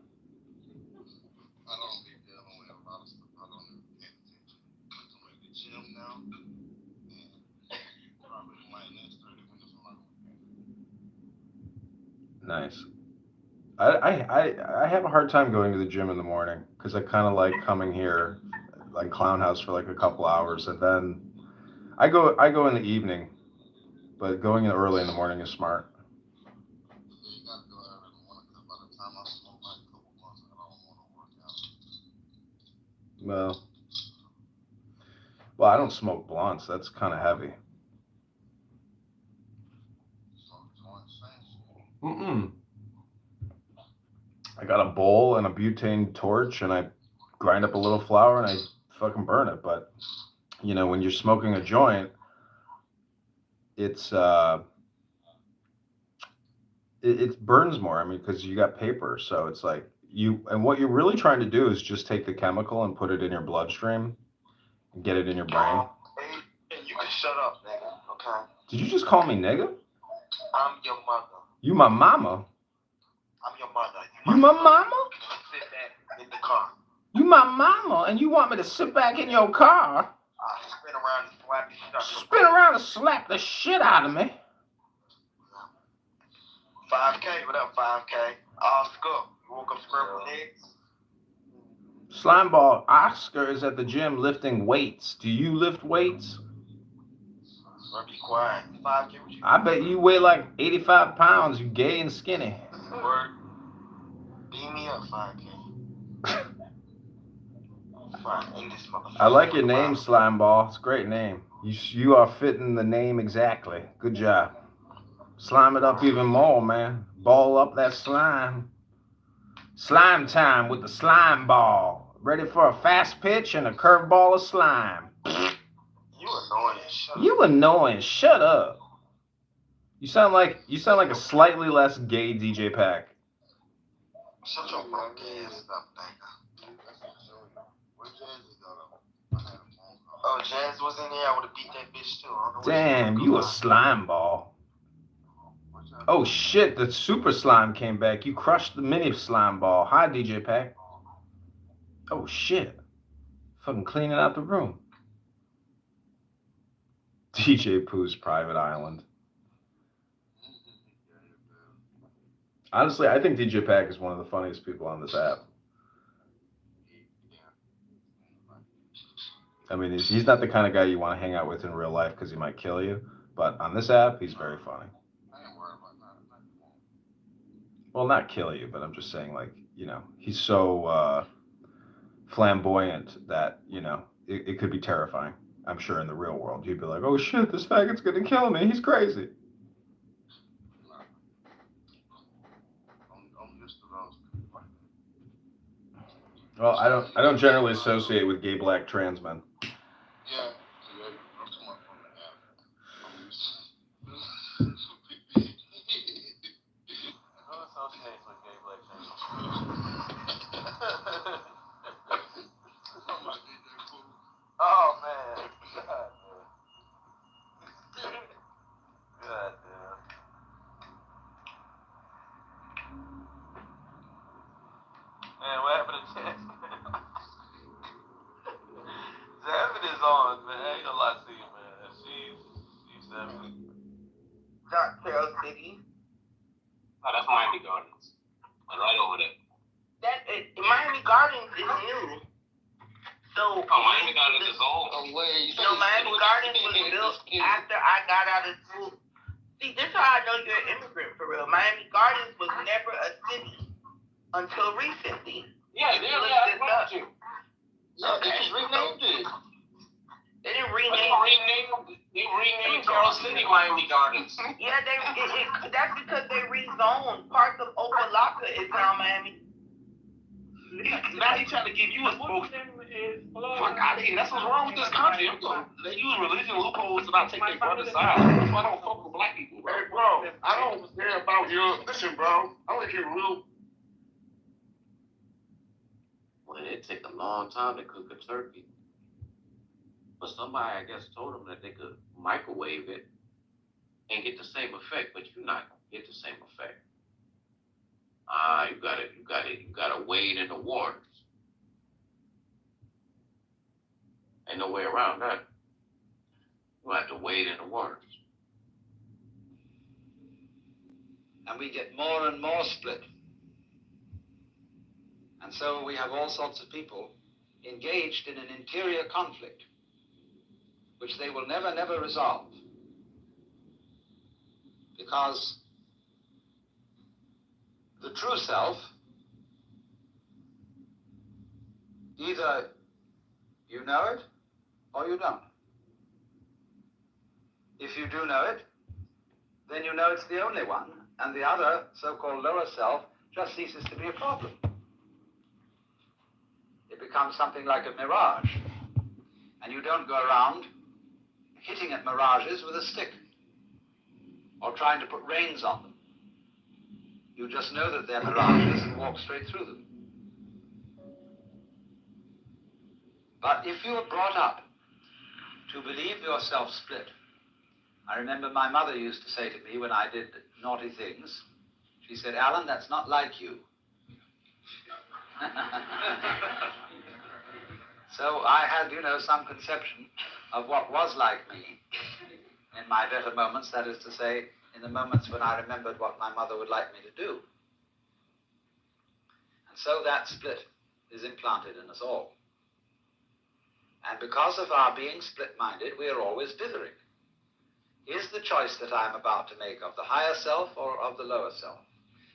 Speaker 3: I don't be dealing with a lot of stuff. I don't even pay attention. I'm at the gym now, and probably my next 30 minutes from my
Speaker 1: Nice. I have a hard time going to the gym in the morning because I kind of like coming here, like Clown House for like a couple hours, and then I go in the evening, but going in early in the morning is smart.
Speaker 3: You gotta go out in the morning because by the time I smoke like a couple months, I don't want to work out.
Speaker 1: Well, I don't smoke blunts. That's kind of heavy. I got a bowl and a butane torch, and I grind up a little flour and I fucking burn it. But when you're smoking a joint, it burns more. I mean, because you got paper, so it's like and what you're really trying to do is just take the chemical and put it in your bloodstream and get it in your brain.
Speaker 8: Hey, you can shut up, nigga, okay?
Speaker 1: Did you just call me nigga?
Speaker 8: I'm your mother.
Speaker 1: You my mama?
Speaker 8: I'm your mother.
Speaker 1: You my mama?
Speaker 8: Sit back in the car.
Speaker 1: You my mama, and you want me to sit back in your car?
Speaker 8: Spin around and slap the shit out of you.
Speaker 1: Spin around and slap the shit out of me.
Speaker 8: 5K, what up, 5K? Oscar, you woke up scrambled eggs?
Speaker 1: Slimeball, Oscar is at the gym lifting weights. Do you lift weights?
Speaker 8: Be quiet. 5K, what you
Speaker 1: I bet you weigh like 85 pounds. You gay and skinny.
Speaker 8: Word. Beam me up, 5K. Fine, in this motherfucker.
Speaker 1: I like your name, Slimeball. It's a great name. You are fitting the name exactly. Good job. Slime it up even more, man. Ball up that slime. Slime time with the slime ball. Ready for a fast pitch and a curveball of slime.
Speaker 8: You annoying. Shut up.
Speaker 1: You annoying. Shut up. You sound like a slightly less gay DJ Pack.
Speaker 8: Shut your punk ass up, nigga. Oh, Jazz was in there. I would have beat that bitch too. I don't know
Speaker 1: Damn, you a slime ball. Oh shit, the super slime came back. You crushed the mini slime ball. Hi, DJ Pack. Oh shit. Fucking cleaning out the room. DJ Pooh's private island. Honestly, I think DJ Pack is one of the funniest people on this app. I mean, he's not the kind of guy you want to hang out with in real life because he might kill you. But on this app, he's very funny.
Speaker 3: I ain't worried about that.
Speaker 1: Well, not kill you, but I'm just saying, like, you know, he's so flamboyant that, you know, it could be terrifying. I'm sure in the real world, you'd be like, oh shit, this faggot's gonna kill me. He's crazy.
Speaker 3: I'm used to those people.
Speaker 1: Well, I don't generally associate with gay black trans men.
Speaker 3: Yeah, I'm too much from the app. I'm used to
Speaker 8: Who associates with gay black trans?
Speaker 3: I'm like DJ Pooh.
Speaker 8: Oh man. God damn. God damn. Man, what happened to Jasmine? Jasmine is on, man. I ain't gonna lie to you, man. She's definitely.
Speaker 4: Dark City.
Speaker 7: Oh, that's Miami Gardens. Right over there.
Speaker 4: Miami Gardens is new. So
Speaker 7: Oh, Miami Gardens is old.
Speaker 3: Away.
Speaker 4: Miami Gardens was built after I got out of school. See, this is how I know you're an immigrant for real. Miami Gardens was never a city until recently.
Speaker 7: Yeah, I agree with you.
Speaker 3: Yeah, they just renamed it.
Speaker 4: They didn't
Speaker 7: But
Speaker 4: rename.
Speaker 7: they renamed Carroll City Miami Gardens.
Speaker 4: Yeah, that's because they rezoned. Parts of Opa-locka is now Miami.
Speaker 7: Now he's trying to give you a spook. Fuck out of here. That's what's wrong with this country. They use religion loopholes to not take their brother's side. That's why I don't fuck with black people, bro.
Speaker 3: Hey, bro, I don't care about your. Listen, bro, I want to get real.
Speaker 9: Well, it take a long time to cook a turkey. But somebody, I guess, told them that they could microwave it and get the same effect, but you're not gonna get the same effect. You gotta wade in the waters. Ain't no way around that. You have to wade in the waters.
Speaker 10: And we get more and more split. And so we have all sorts of people engaged in an interior conflict, which they will never resolve. Because the true self, either you know it or you don't. If you do know it, then you know it's the only one, and the other, so-called lower self, just ceases to be a problem. It becomes something like a mirage, and you don't go around hitting at mirages with a stick or trying to put reins on them. You just know that they're mirages and walk straight through them. But if you are brought up to believe yourself split, I remember my mother used to say to me when I did naughty things, she said, Alan, that's not like you. So I had, some conception of what was like me in my better moments, that is to say, in the moments when I remembered what my mother would like me to do. And so that split is implanted in us all. And because of our being split-minded, we are always dithering. Is the choice that I am about to make of the higher self or of the lower self?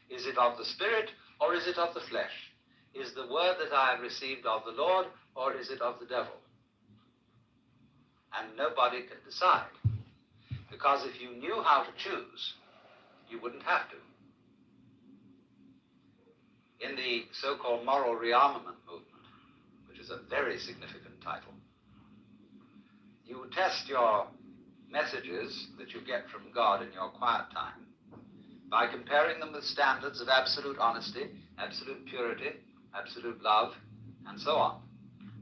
Speaker 10: Is it of the spirit or is it of the flesh? Is the word that I have received of the Lord or is it of the devil? And nobody can decide. Because if you knew how to choose, you wouldn't have to. In the so-called moral rearmament movement, which is a very significant title, you test your messages that you get from God in your quiet time by comparing them with standards of absolute honesty, absolute purity, absolute love, and so on.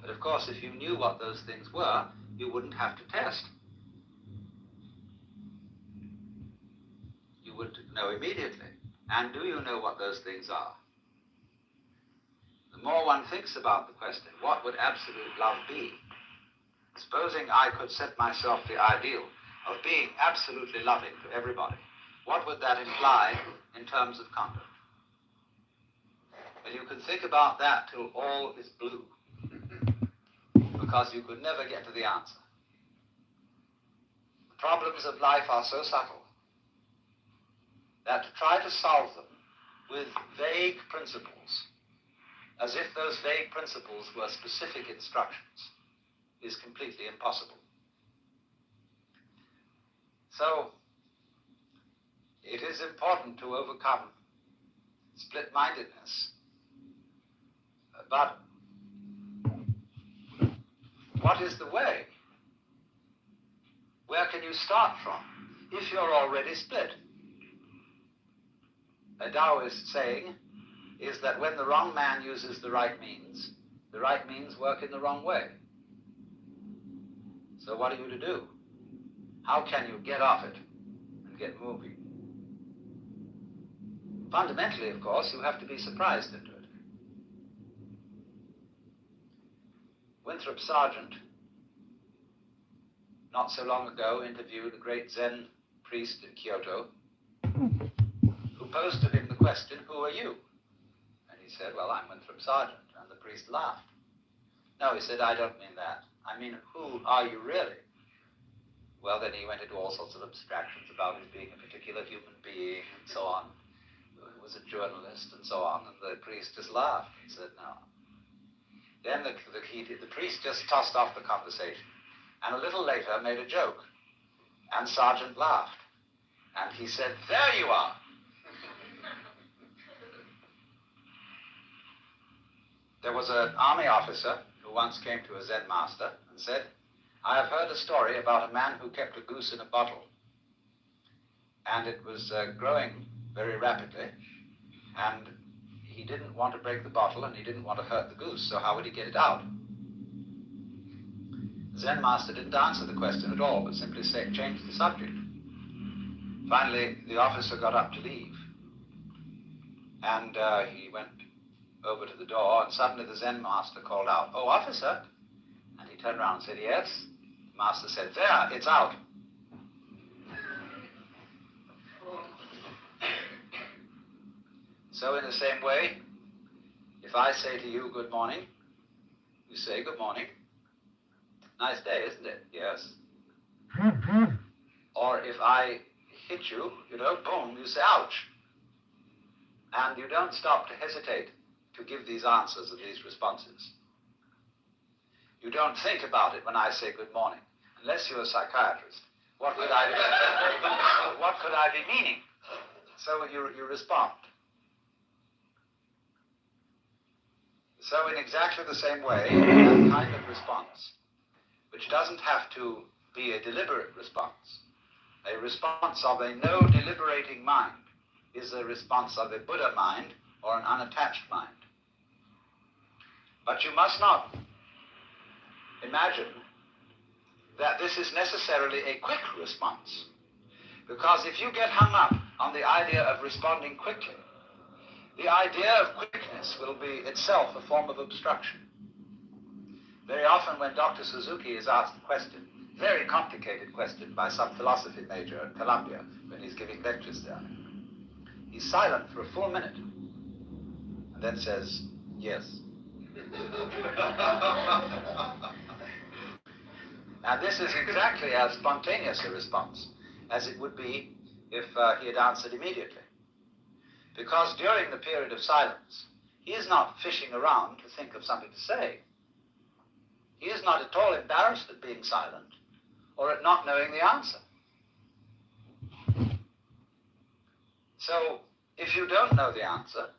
Speaker 10: But of course, if you knew what those things were, you wouldn't have to test. You would know immediately. And do you know what those things are? The more one thinks about the question, what would absolute love be? Supposing I could set myself the ideal of being absolutely loving to everybody, what would that imply in terms of conduct? Well, you can think about that till all is blue, because you could never get to the answer. The problems of life are so subtle that to try to solve them with vague principles, as if those vague principles were specific instructions, is completely impossible. So, it is important to overcome split-mindedness. But what is the way? Where can you start from if you're already split? A Taoist saying is that when the wrong man uses the right means work in the wrong way. So what are you to do? How can you get off it and get moving? Fundamentally, of course, you have to be surprised into it. Winthrop Sargent, not so long ago, interviewed a great Zen priest in Kyoto who posed to him the question, "Who are you?" And he said, "Well, I'm Winthrop Sargent." And the priest laughed. "No," he said, "I don't mean that. I mean, who are you really?" Well, then he went into all sorts of abstractions about his being a particular human being and so on. He was a journalist and so on, and the priest just laughed and said, "No." Then the priest just tossed off the conversation, and a little later made a joke, and Sargent laughed, and he said, "There you are." There was an army officer who once came to a Zen master and said, "I have heard a story about a man who kept a goose in a bottle, and it was growing very rapidly, and he didn't want to break the bottle and he didn't want to hurt the goose, so how would he get it out?" The Zen master didn't answer the question at all, but simply changed the subject. Finally, the officer got up to leave, and he went over to the door, and suddenly the Zen master called out, "Oh, officer!" And he turned around and said, "Yes?" The master said, "There, it's out." So in the same way, if I say to you, "Good morning," you say, "Good morning." Nice day, isn't it? Yes. Or if I hit you, boom, you say, "Ouch." And you don't stop to hesitate to give these answers and these responses. You don't think about it when I say good morning, unless you're a psychiatrist. What could I be meaning? So you respond. So in exactly the same way, that kind of response, which doesn't have to be a deliberate response, a response of a no deliberating mind, is a response of a Buddha mind or an unattached mind. But you must not imagine that this is necessarily a quick response, because if you get hung up on the idea of responding quickly, the idea of quickness will be itself a form of obstruction. Very often when Dr. Suzuki is asked a question, very complicated question by some philosophy major at Columbia when he's giving lectures there, he's silent for a full minute and then says, "Yes." Now this is exactly as spontaneous a response as it would be if he had answered immediately. Because during the period of silence, he is not fishing around to think of something to say. He is not at all embarrassed at being silent or at not knowing the answer. So, if you don't know the answer,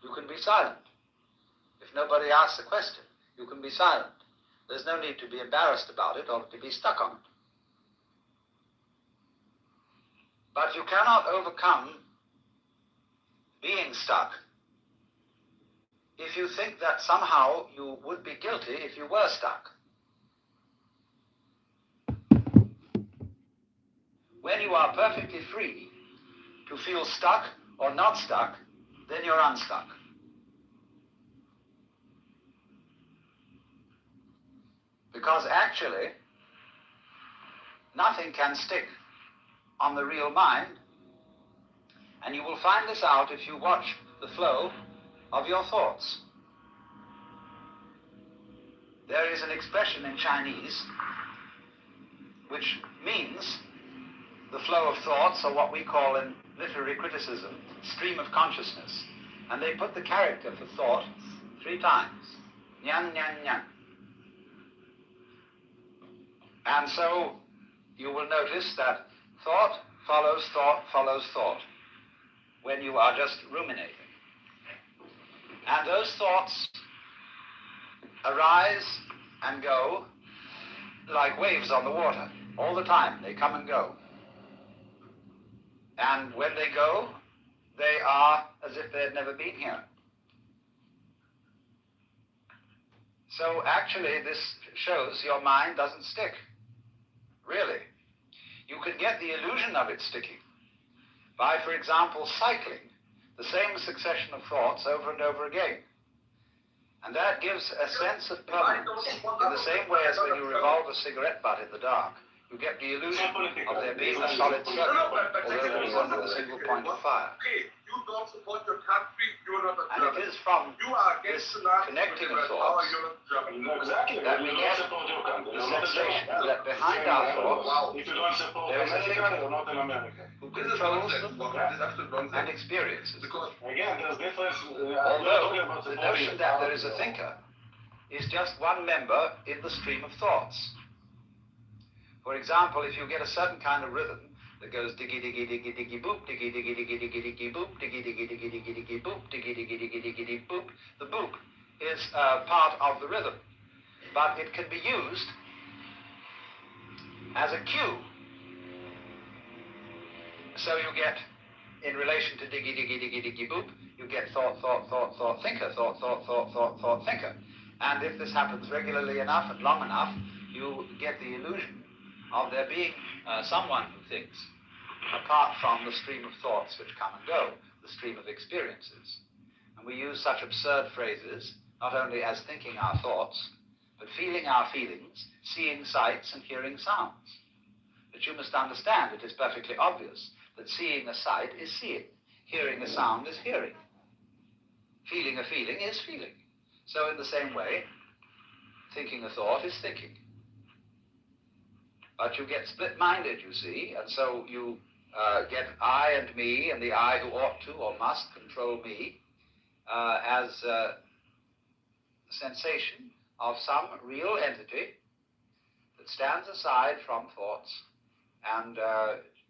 Speaker 10: you can be silent. If nobody asks a question, you can be silent. There's no need to be embarrassed about it or to be stuck on it. But you cannot overcome being stuck if you think that somehow you would be guilty if you were stuck. When you are perfectly free to feel stuck or not stuck, then you're unstuck. Because actually, nothing can stick on the real mind. And you will find this out if you watch the flow of your thoughts. There is an expression in Chinese which means the flow of thoughts, or what we call in literary criticism, stream of consciousness. And they put the character for thought 3 times. Nyan, nyan, nyan. And so you will notice that thought follows thought follows thought when you are just ruminating. And those thoughts arise and go like waves on the water. All the time, they come and go. And when they go, they are as if they had never been here. So actually, this shows your mind doesn't stick. Really. You can get the illusion of it sticking by, for example, cycling the same succession of thoughts over and over again. And that gives a sense of permanence in the same way as when you revolve a cigarette butt in the dark. You get the illusion of there being a solid circle, although there is only a single point of fire.
Speaker 11: You don't support your country, you're not a
Speaker 10: And
Speaker 11: German.
Speaker 10: it is from
Speaker 11: You are
Speaker 10: this
Speaker 11: against the Nazis,
Speaker 10: connecting of
Speaker 11: you're
Speaker 10: thoughts
Speaker 11: not German.
Speaker 8: Exactly.
Speaker 10: that we get the sensation that behind our thoughts
Speaker 8: If you don't support
Speaker 10: there is a
Speaker 8: America,
Speaker 10: thinker
Speaker 8: you're not an American.
Speaker 10: who
Speaker 11: This is
Speaker 10: controls
Speaker 11: nonsense,
Speaker 10: them
Speaker 11: this is absolute
Speaker 10: and
Speaker 11: nonsense.
Speaker 10: experiences.
Speaker 11: Because
Speaker 8: Again, there's difference.
Speaker 10: Although the notion that there is a thinker is just one member in the stream of thoughts. For example, if you get a certain kind of rhythm that goes diggy diggy diggy diggy boop, diggy diggy diggy diggy diggy boop, diggy diggy diggy diggy diggy boop, diggy diggy diggy diggy diggy boop, the boop is part of the rhythm, but it can be used as a cue. So you get, in relation to diggy diggy diggy diggy boop, you get thought, thought, thought, thought, thinker, thought, thought, thought, thought, thought, thinker. And if this happens regularly enough and long enough, you get the illusion of there being someone who thinks, apart from the stream of thoughts which come and go, the stream of experiences. And we use such absurd phrases, not only as thinking our thoughts, but feeling our feelings, seeing sights and hearing sounds. But you must understand, it is perfectly obvious that seeing a sight is seeing, hearing a sound is hearing, feeling a feeling is feeling. So in the same way, thinking a thought is thinking. But you get split-minded, you see, and so you get I and me, and the I who ought to or must control me, as a sensation of some real entity that stands aside from thoughts and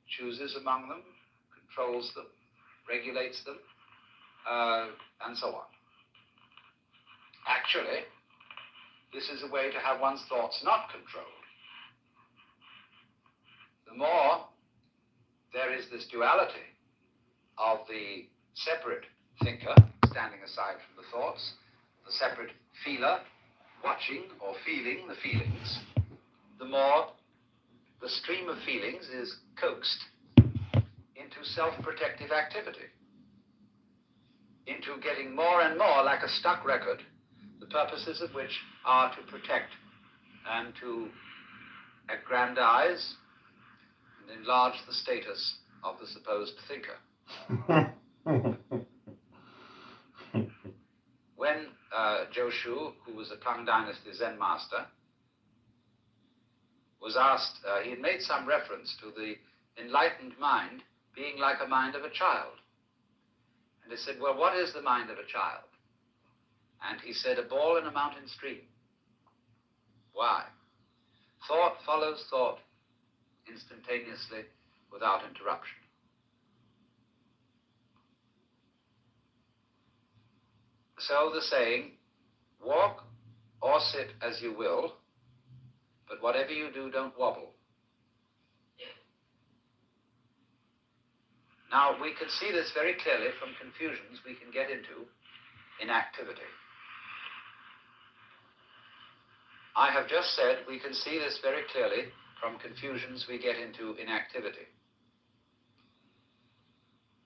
Speaker 10: chooses among them, controls them, regulates them, and so on. Actually, this is a way to have one's thoughts not controlled. The more there is this duality of the separate thinker standing aside from the thoughts, the separate feeler watching or feeling the feelings, the more the stream of feelings is coaxed into self-protective activity, into getting more and more like a stuck record, the purposes of which are to protect and to aggrandize and enlarge the status of the supposed thinker. When Joshu, who was a Tang Dynasty Zen master, was asked, he had made some reference to the enlightened mind being like a mind of a child. And he said, well, what is the mind of a child? And he said, a ball in a mountain stream. Why? Thought follows thought instantaneously without interruption. So the saying, walk or sit as you will, but whatever you do, don't wobble. Now, we can see this very clearly from confusions we can get into in activity. I have just said we can see this very clearly from confusions we get into in activity.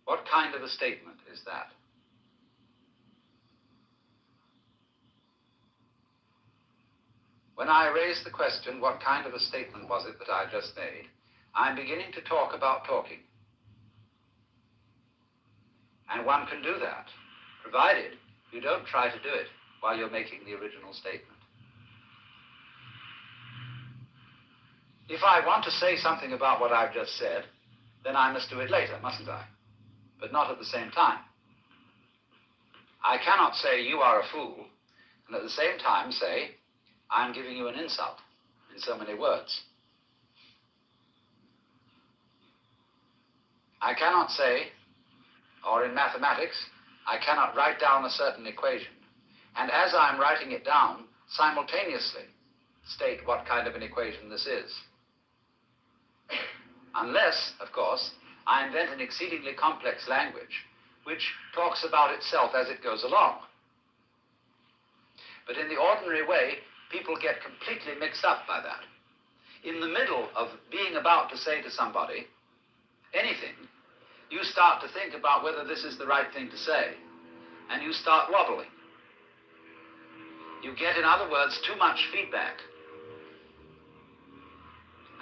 Speaker 10: What kind of a statement is that? When I raise the question, what kind of a statement was it that I just made, I'm beginning to talk about talking. And one can do that, provided you don't try to do it while you're making the original statement. If I want to say something about what I've just said, then I must do it later, mustn't I? But not at the same time. I cannot say you are a fool, and at the same time say, I'm giving you an insult in so many words. I cannot say, or in mathematics, I cannot write down a certain equation, and as I'm writing it down, simultaneously state what kind of an equation this is. Unless, of course, I invent an exceedingly complex language which talks about itself as it goes along. But in the ordinary way, people get completely mixed up by that. In the middle of being about to say to somebody anything, you start to think about whether this is the right thing to say, and you start wobbling. You get, in other words, too much feedback.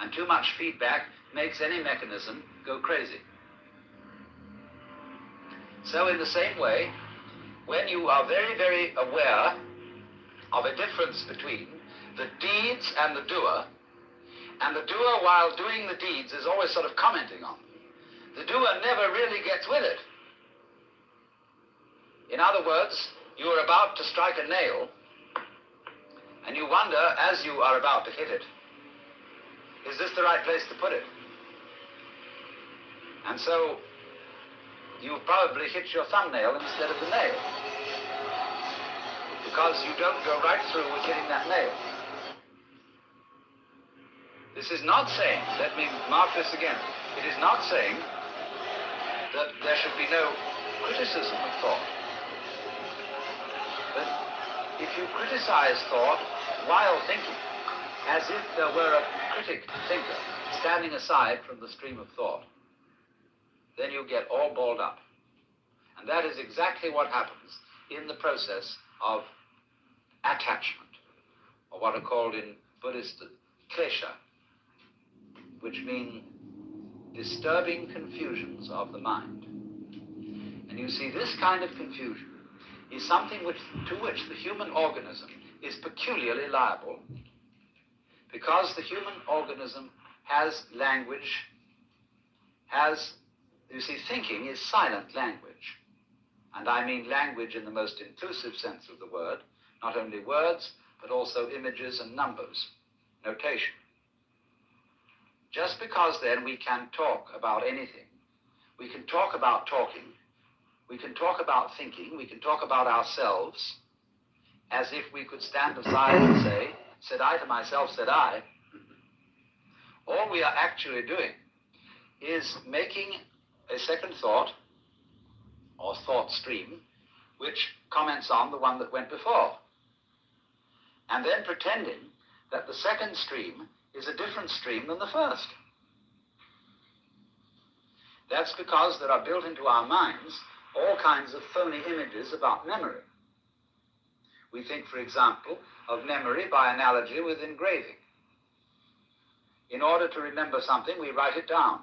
Speaker 10: And too much feedback makes any mechanism go crazy. So in the same way, when you are very, very aware of a difference between the deeds and the doer while doing the deeds is always sort of commenting on them, the doer never really gets with it. In other words, you are about to strike a nail, and you wonder, as you are about to hit it, is this the right place to put it? And so, you probably hit your thumbnail instead of the nail, because you don't go right through with hitting that nail. This is not saying, let me mark this again, it is not saying that there should be no criticism of thought. But if you criticize thought while thinking, as if there were a critic thinker standing aside from the stream of thought, then you get all balled up. And that is exactly what happens in the process of attachment, or what are called in Buddhist klesha, which mean disturbing confusions of the mind. And you see, this kind of confusion is something to which the human organism is peculiarly liable, because the human organism has language, you see, thinking is silent language. And I mean language in the most inclusive sense of the word, not only words, but also images and numbers, notation. Just because then we can talk about anything, we can talk about talking, we can talk about thinking, we can talk about ourselves, as if we could stand aside and say, said I to myself, said I. All we are actually doing is making a second thought, or thought stream, which comments on the one that went before, and then pretending that the second stream is a different stream than the first. That's because there are built into our minds all kinds of phony images about memory. We think, for example, of memory by analogy with engraving. In order to remember something, we write it down.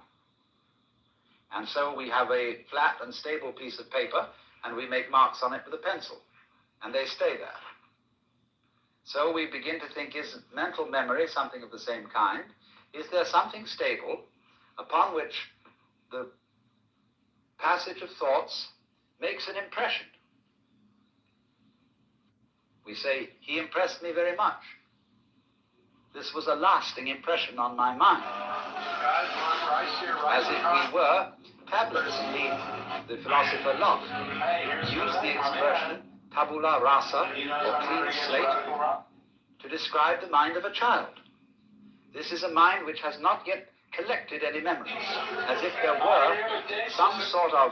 Speaker 10: And so we have a flat and stable piece of paper, and we make marks on it with a pencil, and they stay there. So we begin to think, is mental memory something of the same kind? Is there something stable upon which the passage of thoughts makes an impression? We say, he impressed me very much. This was a lasting impression on my mind. As if we were tablets. The philosopher Locke used the expression tabula rasa, or clean slate, to describe the mind of a child. This is a mind which has not yet collected any memories, as if there were some sort of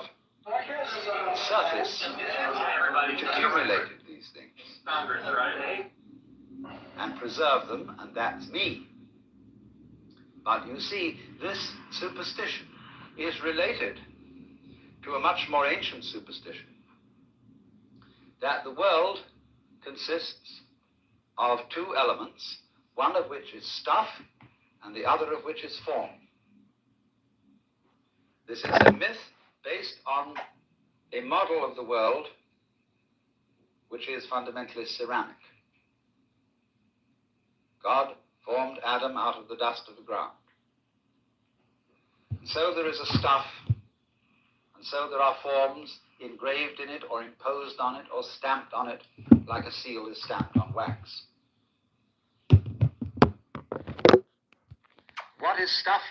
Speaker 10: surface which accumulated these things and preserved them, and that's me. But you see, this superstition is related to a much more ancient superstition, that the world consists of two elements, one of which is stuff and the other of which is form. This is a myth based on a model of the world which is fundamentally ceramic. God formed Adam out of the dust of the ground. And so there is a stuff, and so there are forms engraved in it or imposed on it or stamped on it like a seal is stamped on wax. What is stuff